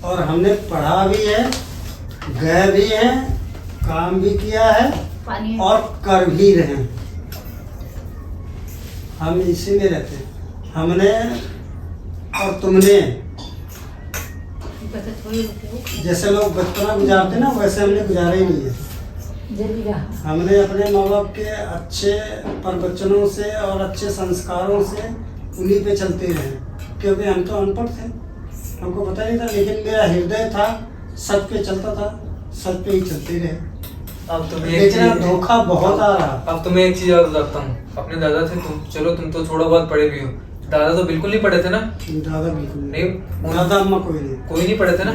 और हमने पढ़ा भी है, गए भी हैं, काम भी किया है और कर भी रहे हैं। हम इसी में रहते हैं। हमने और तुमने जैसे लोग बचपना गुजारते ना, वैसे हमने गुजारा ही नहीं है। हमने अपने माँ बाप के अच्छे प्रवचनों से और अच्छे संस्कारों से उन्हीं पे चलते रहे, क्योंकि हम तो अनपढ़ थे, हमको पता नहीं था, लेकिन मेरा हृदय था, सच पे चलता था, सच पे ही चलते रहे। अब तुम्हें लेकिन धोखा बहुत आ रहा। अब तुम्हें एक चीज याद बताता हूँ, अपने दादा थे तुम, चलो तुम तो थोड़ा बहुत पढ़े भी हो, दादा तो बिल्कुल नहीं पढ़े थे ना? दादा बिल्कुल नहीं, दादा अम्मा कोई नहीं पढ़े थे ना,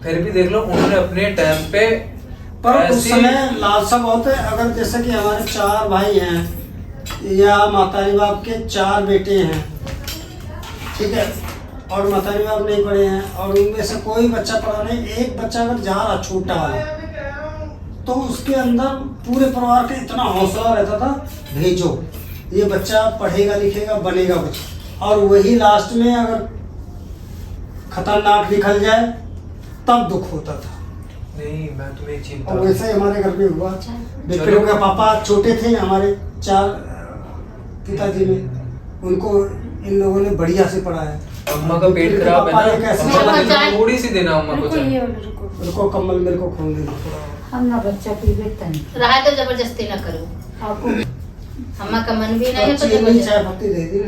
फिर भी देख लो उन्होंने अपने टाइम पे। पर उस समय लालसा बहुत है। अगर जैसे कि हमारे 4 भाई हैं या मातारी बाप के 4 बेटे हैं, ठीक है, और मातारी बाप नहीं पढ़े हैं, और उनमें से कोई बच्चा पढ़ा नहीं, एक बच्चा अगर जा रहा छोटा वाला, तो उसके अंदर पूरे परिवार का इतना हौसला रहता था, भेजो ये बच्चा पढ़ेगा लिखेगा बनेगा कुछ, और वही लास्ट में अगर खतरनाक निकल जाए तब दुख होता था। नहीं, मैं तुम्हें एक चीज और वैसे ही हमारे घर पे हुआ। बेटों का पापा छोटे थे, हमारे 4 पिताजी में, उनको इन लोगों ने बढ़िया से पढ़ाया। अम्मा का पेट खराब है ना, थोड़ी सी देना अम्मा को। रुको कम्बल मेरे को खोल देना। हम ना बच्चा पीबेता नहीं रहा तो जबरदस्ती ना करो, आपको अम्मा का मन भी नहीं है तो जबरदस्ती चाय पत्ती दे दी।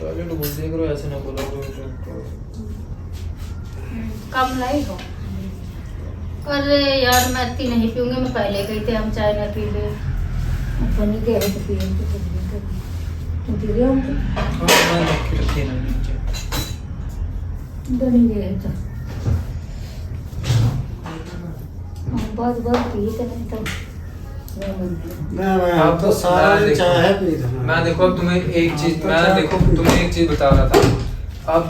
टॉयलेट बोलते करो, ऐसे ना बोलो करो। कम नहीं हो। अरे यार मैं इतनी नहीं पीऊंगी, मैं पहले गई थी, हम चाय ना पी ले। बनी गए तो पिएंगे तो पी ले हम तो मैं रखी ना नीचे बनी गए तो हम बहुत पी तो नहीं तो मैं तो सारी चाय पी था। मैं देखो अब तुम्हें एक चीज, मैं देखो तुम्हें एक चीज बता रहा था। अब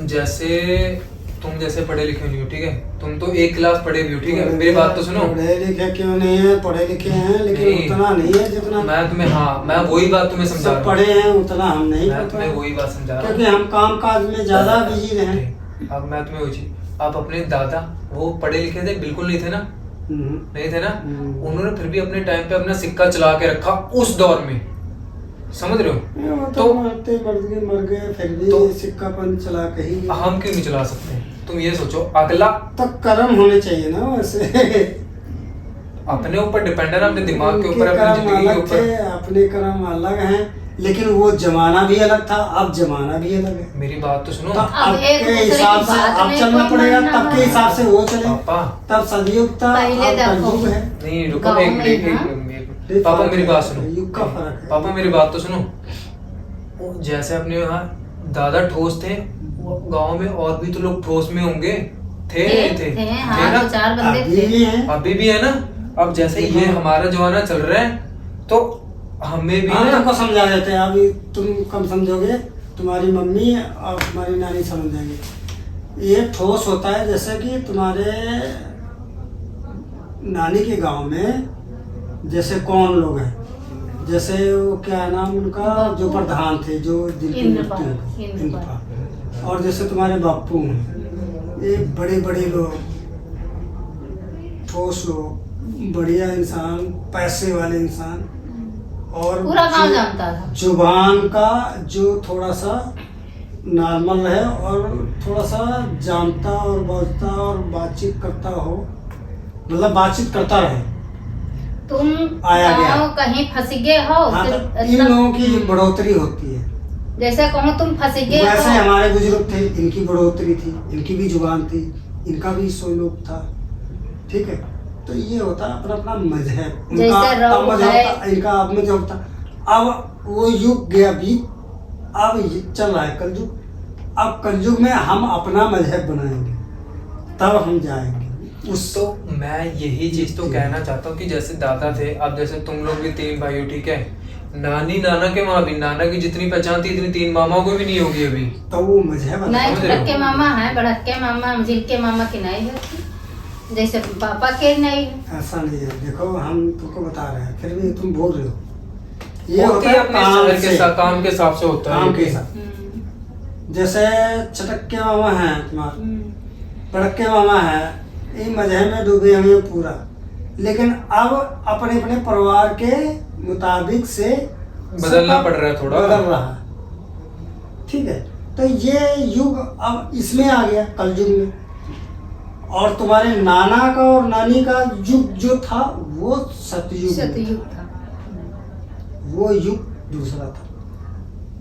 जैसे तुम जैसे पढ़े लिखे नहीं हो, ठीक है, तुम तो 1 क्लास पढ़े भी हो, ठीक है, मेरी बात तो सुनो। पढ़े लिखे क्यों नहीं है, पढ़े लिखे हैं, लेकिन उतना नहीं है जितना मैं तुम्हें, हाँ मैं वही बात तुम्हें समझा रहा हूँ। पढ़े हैं उतना हम नहीं, मैं तुम्हें वही बात समझा रहा हूँ, क्योंकि हम काम काज में ज्यादा बिजी रहे। अब मैं तुम्हें वही चीज, आप अपने दादा वो पढ़े लिखे थे बिल्कुल नहीं थे ना? नहीं थे ना? उन्होंने फिर भी अपने टाइम पे अपना सिक्का चला के रखा उस दौर में, समझ रहे हो? तो मर गए फिर भी तो सिक्कापन चला के ही। हम क्यों नहीं चला सकते? तुम ये सोचो, अगला तो कर्म होने चाहिए ना वैसे। अपने ऊपर डिपेंड है ना, अपने दिमाग के ऊपर, अपनी जिंदगी के ऊपर। अपने कर्म अलग हैं, लेकिन वो जमाना भी अलग था, अब जमाना भी अलग है। मेरी बात तो सुनो, तो अब के हिसाब से अब चलना पड़ेगा, तब के हिसाब से वो चले। पापा तब सतयुग था, अब कलयुग है। नहीं रुको, एक मिनट पापा मेरी बात सुनो, युग का फर्क है। पापा मेरी बात तो सुनो। जैसे अपने यहाँ दादा ठोस थे, गांव में और भी तो लोग ठोस में होंगे, थे ना? 4 बंदे थे, अभी भी है ना? अब जैसे ये हमारा जमाना चल रहा है, तो हमें भी हम तुमको समझा देते हैं, अभी तुम कम समझोगे, तुम्हारी मम्मी और तुम्हारी नानी समझ जाएंगे। ये ठोस होता है जैसे कि तुम्हारे नानी के गांव में जैसे कौन लोग हैं, जैसे वो क्या नाम उनका, जो प्रधान थे, जो इंद्रपाल, और जैसे तुम्हारे बापू हैं, ये बड़े बड़े लोग, ठोस लोग, बढ़िया इंसान, पैसे वाले इंसान, और पूरा गांव जानता था। जुबान का जो थोड़ा सा नॉर्मल है और थोड़ा सा जानता और बोलता और बातचीत करता हो, मतलब बातचीत करता रहे। तुम आया गया कहीं फंस गए हो, हाँ, तो इन लोगों की बढ़ोतरी होती है। जैसे कहो तुम फंस गए हो, वैसे हमारे बुजुर्ग थे, इनकी बढ़ोतरी थी, इनकी भी जुबान थी, इनका भी सोलोक था, ठीक है। तो ये होता है अपना अपना मजहब, उनका तब मजहब था, इनका अब मजहब था। अब वो युग गया बीत, अब ये चल रहा है कलयुग। अब कलयुग में हम अपना मजहब बनाएंगे, तब हम जाएंगे उस। तो मैं यही चीज तो कहना चाहता हूँ कि जैसे दादा थे, अब जैसे तुम लोग भी 3 भाई हो, ठीक है, नानी नाना के वहाँ भी, नाना की जितनी पहचान थी इतनी 3 मामाओं को भी नहीं होगी अभी। तो वो मजहब नहीं, छोटके मामा है, बड़के मामा, जिनके मामा की नहीं है, जैसे पापा के नहीं है। ऐसा नहीं है, देखो हम तुमको बता रहे हैं, फिर भी तुम बोल रहे हो। ये होता है अपने काम के हिसाब से होता है, काम के हिसाब। जैसे चटक के मामा है तुम्हारे, बड़के मामा है, ये मजहब में डूबे हुए हैं पूरा, लेकिन अब अपने अपने परिवार के मुताबिक से बदलना पड़ रहा है थोड़ा। बदल रहा है, ठीक है। तो ये युग अब इसमें आ गया कलयुग में, और तुम्हारे नाना का और नानी का युग जो था वो सतयुग में सतयुग था। था। वो युग दूसरा था।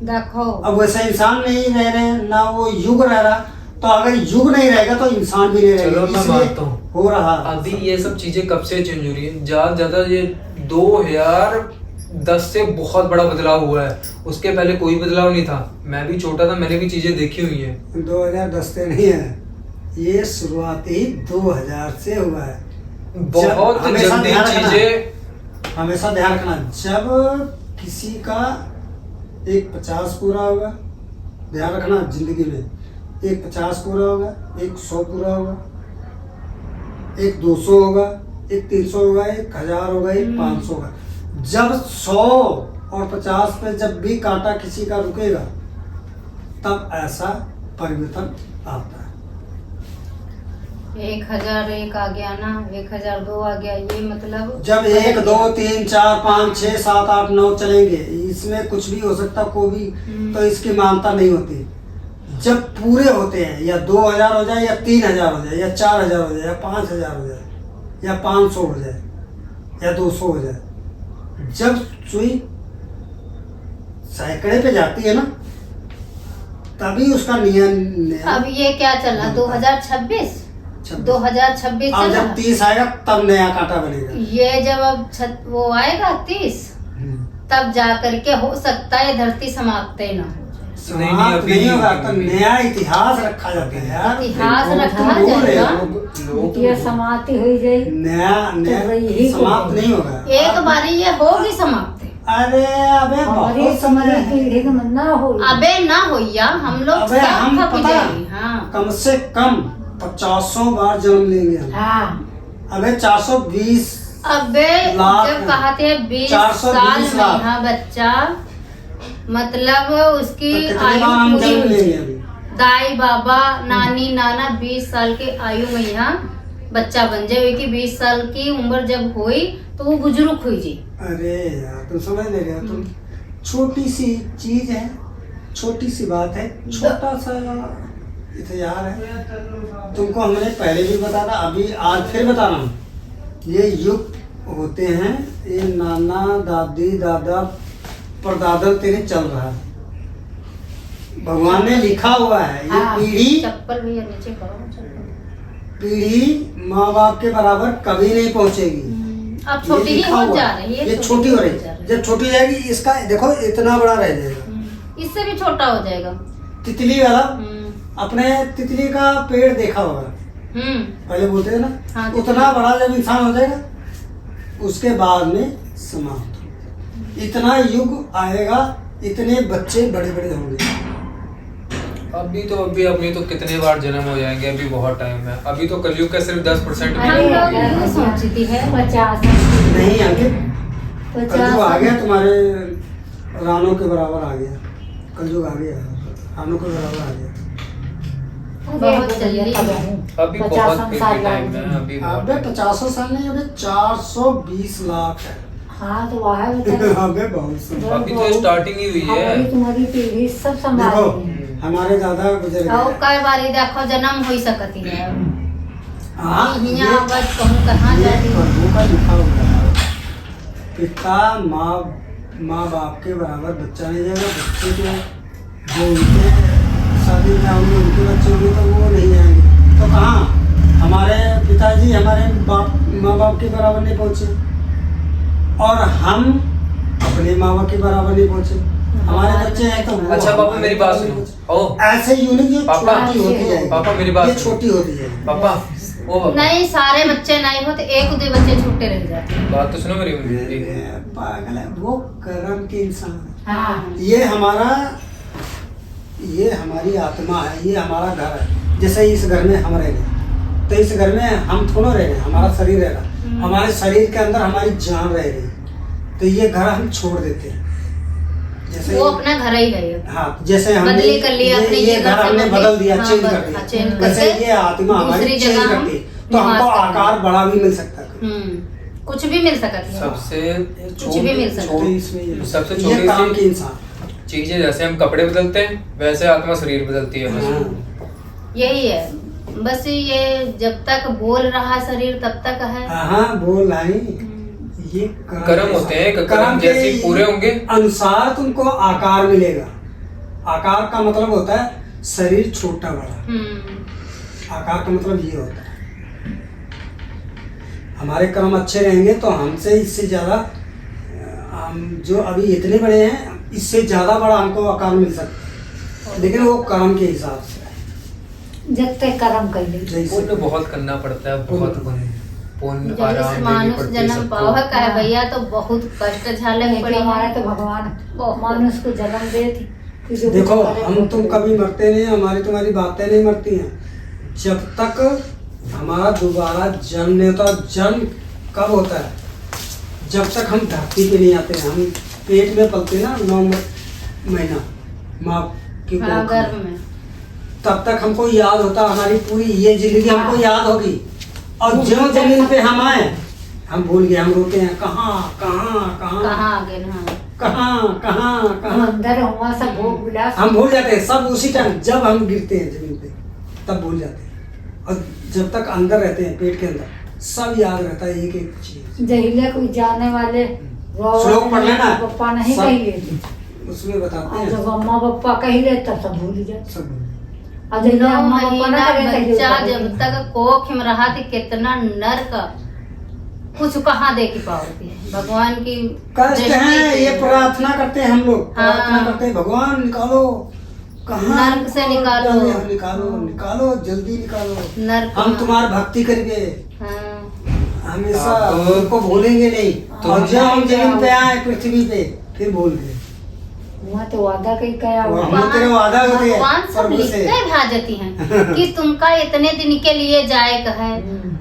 देखो अब वैसा इंसान नहीं रह रहे हैं, ना वो युग रह रहा। तो अगर युग नहीं रहेगा तो इंसान भी नहीं रहेगा। चलो मैं इसलिए मानता हूँ। हो रहा अभी ये सब चीजें कब से चेंज हो रही है, ज्यादा ज्यादा ये 2010 से बहुत बड़ा बदलाव हुआ है। उसके पहले कोई बदलाव नहीं था। मैं भी छोटा था, मैंने भी चीजें देखी हुई है। 2010 से नहीं है, ये शुरुआत ही 2000 से हुआ है। बहुत हमेशा जल्दी ध्यान रखना, चीजें। हमेशा ध्यान रखना, जब किसी का एक 50 पूरा होगा, ध्यान रखना जिंदगी में, एक 50 पूरा होगा, एक 100 पूरा होगा, एक 200 होगा, एक 300 होगा, एक 1000 होगा, एक 500 होगा। जब 100 और 50 पे जब भी कांटा किसी का रुकेगा तब ऐसा परिवर्तन आता है। 1001 आ गया ना, 1002 आ गया, ये मतलब जब 1 2 3 4 5 6 7 8 9 चलेंगे, इसमें कुछ भी हो सकता, कोई भी, तो इसकी मानता नहीं होती। जब पूरे होते हैं, या 2000 हो जाए, या 3000 हो जाए, या 4000 हो जाए, या 5000 हो जाए, या 500 हो जाए, या 200 हो जाए, जब सुई सैकड़े पे जाती है ना, तभी उसका नियम। अब ये क्या चल रहा, 2026 2026 अब चल जब रहा। 30 आएगा तब नया कांटा बनेगा। ये जब अब वो आएगा 30, तब जा करके हो सकता है धरती समाप्त ही ना हो जाए। समाप्त अभी नहीं होगा, होगी। तो नया इतिहास रखा जाता है यार। इतिहास लोग रखा तो बोल रहे जाएगा। हैं, लोग ये समाप्ति हो जाए नया यही को समाप्त नहीं होगा। एक बारी ये होगी समाप्त। अरे अबे हमारी बहुत समय है। पीढ़ी का मन्ना हो। अबे ना होइया, हम लोग अबे सब हम खप पता जाएंगे। हाँ कम से कम 50 बार जन्म लेंगे हम। हाँ अबे 420 अबे लाख जब कहते हैं 20 420 साल लाख। में हाँ बच्चा, मतलब उसकी तो कितनी आयु बार हम पूरी जन्म हुई। लेंगे अभी? दाई बाबा नानी नाना 20 साल की आयु में यहाँ बच्चा बन जाए कि 20 साल की उम्र जब हुई तो वो बुजुर्ग हुई जी। अरे यार तुम समझ ले रहे हो, तुम छोटी सी चीज है, छोटी सी बात है, छोटा सा इतिहास है। तुमको हमने पहले भी बताया था, अभी आज फिर बता रहा हूँ। ये युग होते हैं, ये नाना दादी दादा परदादा तेरे चल रहा है, भगवान ने लिखा हुआ है। ये हाँ। पीढ़ी चप्पल भैया नीचे करो चप्पल। पीढ़ी माँ बाप के बराबर कभी नहीं पहुंचेगी। अब ये छोटी ही लिखा हो हुआ जा है। रही है, ये छोटी हो रही है। जब छोटी हो जाएगी, इसका देखो इतना बड़ा रह जाएगा। इससे भी छोटा हो जाएगा। तितली वाला, हम्म अपने तितली का पेड़ देखा होगा, हम्म पहले बोलते हैं ना, हाँ, उतना बड़ा जब इंसान हो जाएगा उसके बाद में समाप्त। इतना युग आएगा, इतने बच्चे बड़े बड़े होंगे। अभी अपनी तो कितने बार जन्म हो जाएंगे, अभी बहुत टाइम है। अभी तो कलयुग का सिर्फ 10% हम भी लोग है। ये सोचती है 50 नहीं अंकित, कलयुग आ गया, 50 तुम्हारे रानों के बराबर आ गया। कलयुग आ गया, रानों के बराबर आ गया। बहुत जल्दी। अभी बहुत फिर भी टाइम है, अभी बहुत अबे time है। 50 साल नहीं, अबे 420 लाख है। हाँ तो वह है बेटा। अबे बहुत सुंदर। अभी तो स्टार्टिंग ही हुई है। हमारी तुम्हारी पीढ़ी सब संभाल देखो रही है। हमारे दादा गुजर और गए। कई बारी देखो जन्म हो सकती है। हाँ, यहाँ बस कहूँ कहाँ ये जा रही है। प्रभु का लिखा हुआ है। पिता माँ बाप के बराबर बच्चा नहीं जाएगा। बच्चे के जो उनके शादी में होंगे, उनके बच्चे होंगे तो वो नहीं जाएंगे। तो कहाँ हमारे पिताजी हमारे माँ बाप के बराबर नहीं पहुँचे, और हम अपने माँ बाप के बराबर नहीं पहुँचे। हमारे बच्चे हैं तो वो अच्छा पापा हमारे मेरी बात बराबर नहीं सुनो। पहुँचे। ओ ऐसे यूनिक ये पापा, छोटी होती जाएगी। पापा मेरी बात ये सुनो। छोटी होती जाएगी। पापा ओ पापा, नहीं सारे बच्चे नहीं होते, एक दो बच्चे छूटे रह जाते हैं। बात तो सुनो मेरी। ये पागल है, वो कर्म के इंसान है। हाँ ये हमारी आत्मा है, ये हमारा घर है। जैसे इस घर में हम रह रहे, तो इस घर में हम थोड़ा रह रहे, हमारा शरीर रह रहा, हमारे शरीर के अंदर हमारी जान रह रही, तो ये घर हम छोड़ देते हैं। जैसे वो अपना घर ही है ये। हाँ, जैसे हमने बदली कर लिया अपने ये घर से हमने बदल दिया, हाँ, चेंज कर हाँ, चेंज दिया, करके वैसे ये आत्मा हमारी दूसरी चेंज जगह करती है, तो हमको निवास करते आकार बड़ा भी मिल सकता है। कुछ भी मिल सकता है। सबसे कुछ भी मिल सकता तो है। इसमें ये सबसे ये काम छोटी की सी इंसान। चीज है, जैसे हम कपड़े बदलते हैं वैसे आत्मा शरीर बदलती है बस। हाँ। यही है, बस ये जब तक बोल रहा शरीर तब तक है। हाँ, बोल रही ये कर्म होते हैं, कर्म के जैसे पूरे होंगे अनुसार तुमको आकार मिलेगा। आकार का मतलब होता है शरीर छोटा बड़ा, आकार का मतलब ये होता है। हमारे कर्म अच्छे रहेंगे तो हमसे इससे ज्यादा हम जो अभी इतने बड़े हैं इससे ज्यादा बड़ा हमको आकार मिल सकता है, लेकिन वो कर्म के हिसाब से है। जब तक कर्म कर ले। जैसे पुण्य बहुत करना पड़ता है, बहुत पुण्य जब आराम इस देनी मानुष पड़ती है जन्म सबको। पावक का है भैया, तो बहुत कष्ट झाले लेकिन पड़े हमारा हैं। तो भगवान बहुत। मानुष को जन्म दे थी कि जो देखो कुछ करे हम वो तुम करे। कभी मरते नहीं, हमारी तुम्हारी बातें नहीं मरती हैं। जब तक हमारा दोबारा जन्म नहीं होता। जन्म कब होता है? जब तक हम धरती पे नहीं आते हैं। हम पेट में पलते ना 9 महीना माँ की हाँ, कोख गर्भ में, में। तब तक हमको याद होता, हमारी पूरी ये जिंदगी हमको याद होगी। और जो जमीन पे हम आए हम भूल गए, हम रोते हैं कहाँ कहाँ कहाँ कहाँ आगे ना। कहाँ कहाँ हम कहाँ। अंदर हुआ सब भोग विलास हम भूल जाते हैं सब उसी टाइम जब हम गिरते हैं जमीन पे, तब भूल जाते हैं। और जब तक अंदर रहते हैं पेट के अंदर सब याद रहता है एक एक चीज। जहिले कोई जाने वाले श्लोक पढ़ लेना। पप्पा नहीं सब- कही लेते। उसमें बताते और हैं जब अम्मा पप्पा कही ले तब सब भूल जाते। सब भूल और जब 9 अम्मा पप्पा महीना ना करे तब बच्चा भूल जब जाते। तक कोख में रहा थी, कितना नर्क कुछ कहाँ दे की पाओगे भगवान की कष्ट दृष्टि है। से। ये प्रार्थना करते हैं हम लोग, हाँ। प्रार्थना करते हैं भगवान निकालो, कहाँ नर्क से निकालो। निकालो निकालो जल्दी निकालो। नर्क हम में। तुम्हारी भक्ति करेंगे हाँ। हमेशा, आप- तुमको भूलेंगे नहीं। तुम- और जब हम जमीन पे आए पृथ्वी पे फिर भूल गए। वहाँ तो वादा कहीं कया हुआ। वहाँ तेरे वादा होते हैं भगवान सब प्रभु से। लिखते भाजती हैं कि तुमका इतने दिन के लिए जाए है,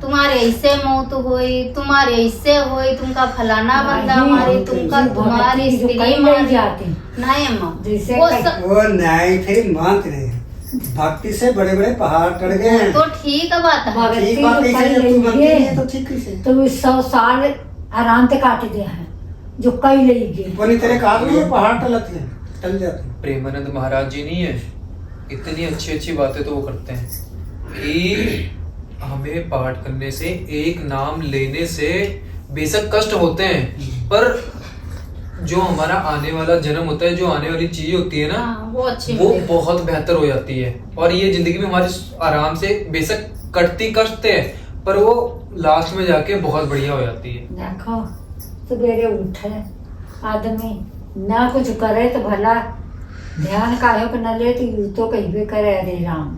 तुम्हारे ऐसे मौत हुई, तुम्हारे ऐसे हुई, तुमका फलाना बंदा नहीं, मारी, तुमका तुम्हारी जो स्त्री कहीं मारी। नहीं जाती। नहीं अम्मा, जैसे वो कहीं- सब वो नहीं फिर मानते नहीं। भक्ति से बड़े बड़े पहाड़ टड़ गए हैं। तो ठीक बात है। भगत ठीक बात तो कैसे कई जब तू बनती लेंगे। नहीं है तो ठीक कैसे? तो 100 साल आराम से काट दे हैं जो कई ले गए। कोनी तेरे काट लिए पहाड़ टलते हैं, टल जाते हैं। प्रेमानंद महाराज जी नहीं है, इतनी अच्छी अच्छी बातें तो वो करते हैं कि हमें पाठ करने से, एक नाम लेने से बेशक कष्ट होते हैं, पर जो हमारा आने वाला जन्म होता है, जो आने वाली चीज होती है ना, हाँ, वो अच्छी वो मिलेगी। बहुत बेहतर हो जाती है। और ये जिंदगी में हमारी आराम से बेशक कटती कष्ट है, पर वो लास्ट में जाके बहुत बढ़िया हो जाती है। देखो सवेरे उठे आदमी ना कुछ करे तो भला ध्यान काहे को न ले तो यूं तो कहीं भी करे हरे राम।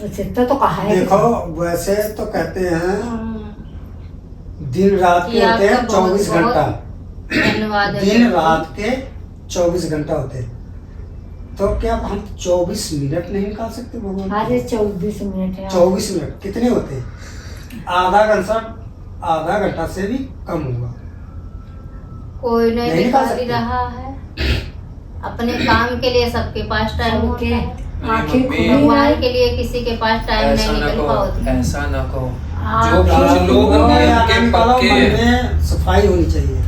तो चित्त तो कहा है देखो वैसे तो कहते हैं हम्म, दिन रात के ये होते हैं आपका बहुत 24 बहुत घंटा। धन्यवाद है। दिन रात के 24 घंटा होते हैं, तो क्या हम 24 मिनट नहीं निकाल सकते भगवान? अरे 24 मिनट है। 24 मिनट कितने होते हैं? आधा घंटा से भी कम होगा। कोई नहीं नहीं निकाल निकाल ही सकते। रहा है अपने काम के लिए, सबके पास टाइम होता सबके है। आखिर मम्मी, खुली भगवान है। के लिए किसी के पास टाइम ऐसा नहीं ना निकल कहो, पाती। ऐसा ना कहो। हाँ, जो कुछ लोग नियम के पक्के हैं, में सफाई होनी चाहिए।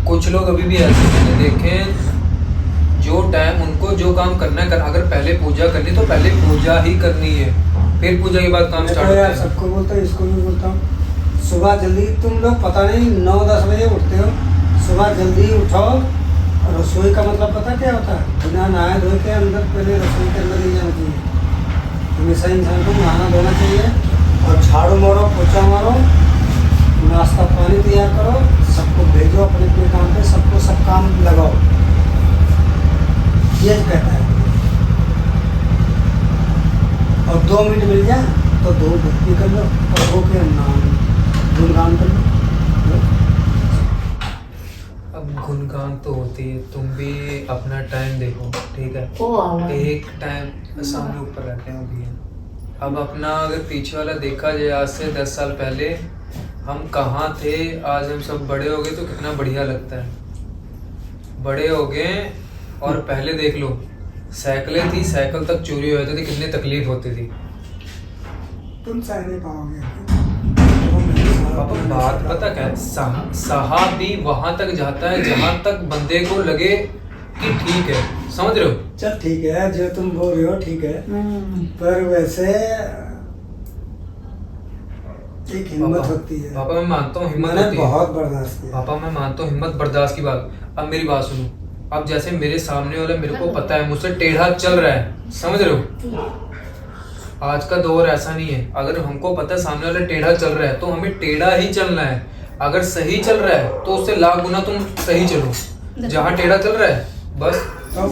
कुछ लोग अभी भी ऐसे मैंने देखे, जो टाइम उनको जो काम करना है अगर पहले पूजा करनी तो पहले पूजा ही करनी है, फिर पूजा के बाद काम मैं स्टार्ट तो यार होता है। सबको बोलता हूँ, इसको भी बोलता हूँ, सुबह जल्दी, तुम लोग पता नहीं 9-10 बजे उठते हो, सुबह जल्दी उठो। रसोई का मतलब पता क्या होता है? बिना नहाए धोए के अंदर पहले रसोई के अंदर ही जाना चाहिए। हमेशा इंसान को नहाना धोना चाहिए और झाड़ू मारो, पोछा मारो, नाश्ता पानी तैयार करो, सबको भेजो अपने अपने काम पे, सबको सब काम लगाओ। ये कहता है। और 2 मिनट मिल जाए तो 2 भक्ति कर लो और हो के नाम गुणगान कर लो। अब गुणगान तो होती है, तुम भी अपना टाइम देखो, ठीक है? ओ आवाज। एक टाइम सामने ऊपर रहते हैं अभी। अब अपना अगर पीछे वाला देखा जाए, आज से 10 साल पहले हम कहाँ थे, आज हम सब बड़े हो गए, तो कितना बढ़िया लगता है। बड़े हो गए और पहले देख लो, साइकिलें थी, साइकिल तक चोरी हो जाती थी, कितनी तकलीफ होती थी। तुम सह नहीं पाओगे। पापा बात पता क्या है, सहा भी वहां तक जाता है जहां तक बंदे को लगे कि ठीक है, समझ रहे हो? चल ठीक है, जो तुम बोल रहे हो ठीक है, पर वैसे एक हिम्मत होती है। पापा मैं मानता हूँ हिम्मत मैंने होती है। बहुत बर्दाश्त किया। पापा मैं मानता हूँ हिम्मत बर्दाश्त की बात। अब मेरी बात सुनो, अब जैसे मेरे सामने वाला मेरे को पता है मुझसे टेढ़ा चल रहा है, समझ रहे हो? आज का दौर ऐसा नहीं है, अगर हमको पता है सामने वाला टेढ़ा चल रहा है तो हमें टेढ़ा ही चलना है। अगर सही चल रहा है तो उससे लाख गुना तुम सही चलो। जहाँ टेढ़ा चल रहा है बस